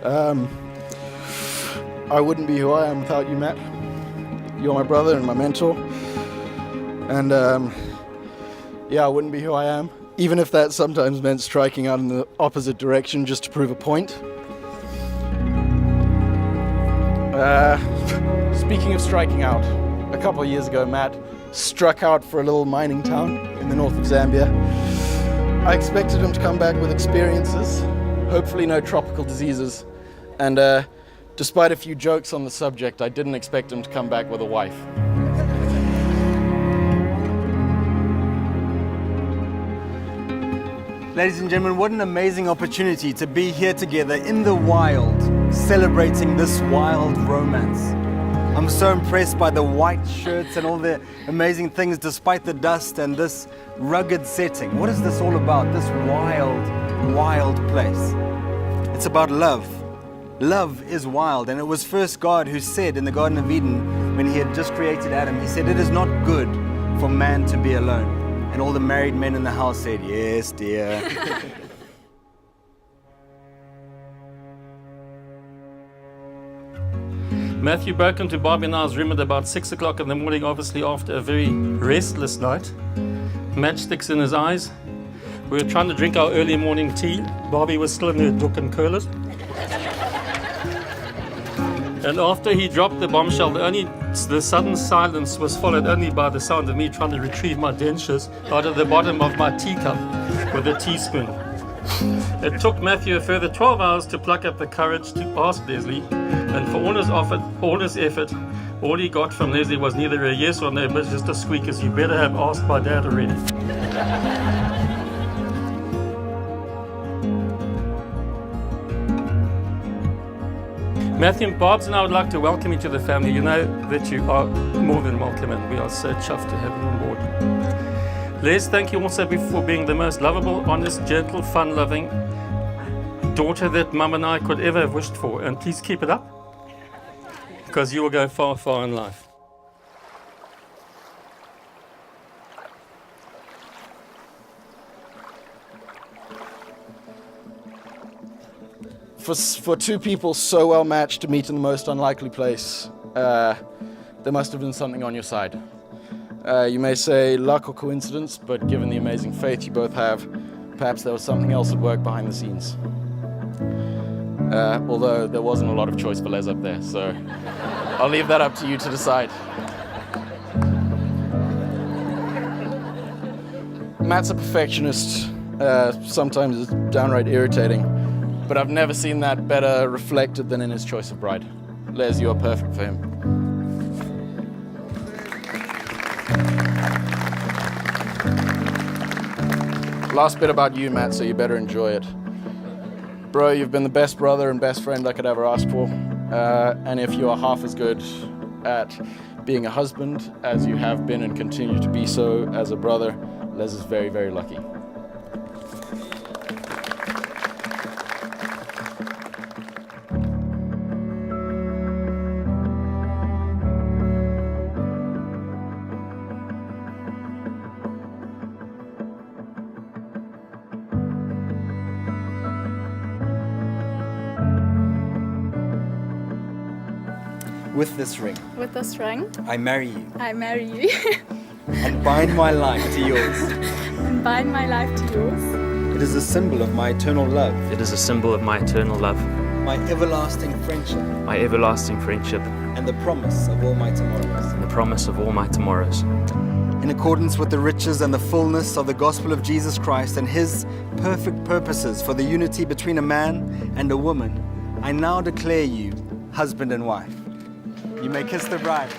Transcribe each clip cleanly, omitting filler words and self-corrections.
I wouldn't be who I am without you, Matt. You're my brother and my mentor. And I wouldn't be who I am, even if that sometimes meant striking out in the opposite direction just to prove a point. Speaking of striking out, a couple of years ago, Matt struck out for a little mining town in the north of Zambia. I expected him to come back with experiences, hopefully no tropical diseases, and despite a few jokes on the subject, I didn't expect him to come back with a wife. Ladies and gentlemen, what an amazing opportunity to be here together in the wild, celebrating this wild romance. I'm so impressed by the white shirts and all the amazing things despite the dust and this rugged setting. What is this all about, this wild, wild place? It's about love. Love is wild, and it was first God who said in the Garden of Eden, when he had just created Adam, he said, "It is not good for man to be alone." And all the married men in the house said, "Yes, dear." Matthew broke into Bobby and I's room at about 6 o'clock in the morning, obviously after a very restless night. Matchsticks in his eyes. We were trying to drink our early morning tea. Bobby was still in her duck and curlers. And after he dropped the bombshell, the sudden silence was followed only by the sound of me trying to retrieve my dentures out of the bottom of my teacup with a teaspoon. It took Matthew a further 12 hours to pluck up the courage to ask Leslie, and for all his effort, all he got from Leslie was neither a yes or no, but just a squeak, as you better have asked my dad already. Matthew and Barbs and I would like to welcome you to the family. You know that you are more than welcome, and we are so chuffed to have you on board. Les, thank you also for being the most lovable, honest, gentle, fun-loving daughter that Mum and I could ever have wished for. And please keep it up, because you will go far, far in life. For two people so well matched to meet in the most unlikely place, there must have been something on your side. You may say luck or coincidence, but given the amazing faith you both have, perhaps there was something else at work behind the scenes. Although there wasn't a lot of choice for Les up there, so I'll leave that up to you to decide. Matt's a perfectionist, sometimes it's downright irritating, but I've never seen that better reflected than in his choice of bride. Les, you are perfect for him. Last bit about you, Matt, so you better enjoy it. Bro, you've been the best brother and best friend I could ever ask for. And if you are half as good at being a husband as you have been and continue to be so as a brother, Les is very, very lucky. With this ring, I marry you I marry you and bind my life to yours. and bind my life to yours. It is a symbol of my eternal love, It is a symbol of my eternal love, my everlasting friendship, my everlasting friendship, and the promise of all my tomorrows. and the promise of all my tomorrows. In accordance with the riches and the fullness of the gospel of Jesus Christ and his perfect purposes for the unity between a man and a woman, I now declare you husband and wife. You may kiss the bride.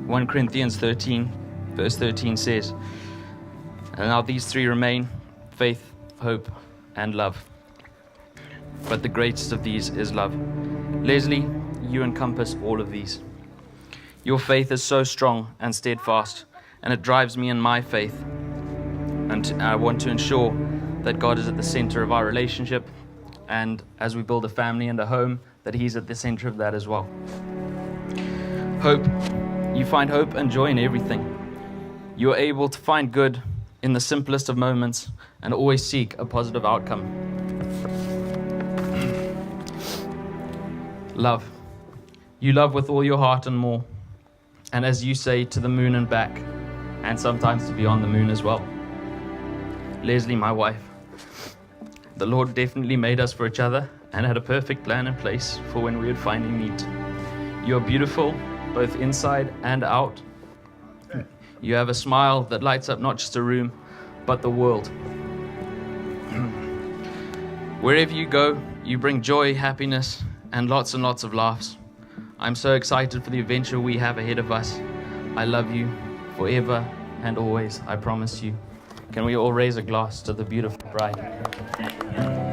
One Corinthians 13, verse 13 says, "And now these three remain, faith, hope, and love. But the greatest of these is love." Leslie, you encompass all of these. Your faith is so strong and steadfast, and it drives me in my faith. And I want to ensure that God is at the center of our relationship, and as we build a family and a home, that He's at the center of that as well. Hope. You find hope and joy in everything. You are able to find good in the simplest of moments and always seek a positive outcome. Love. You love with all your heart and more. And as you say, to the moon and back, and sometimes to beyond the moon as well. Leslie, my wife. The Lord definitely made us for each other and had a perfect plan in place for when we would finally meet. You are beautiful, both inside and out. You have a smile that lights up not just a room, but the world. Wherever you go, you bring joy, happiness, and lots of laughs. I'm so excited for the adventure we have ahead of us. I love you forever and always, I promise you. Can we all raise a glass to the beautiful bride?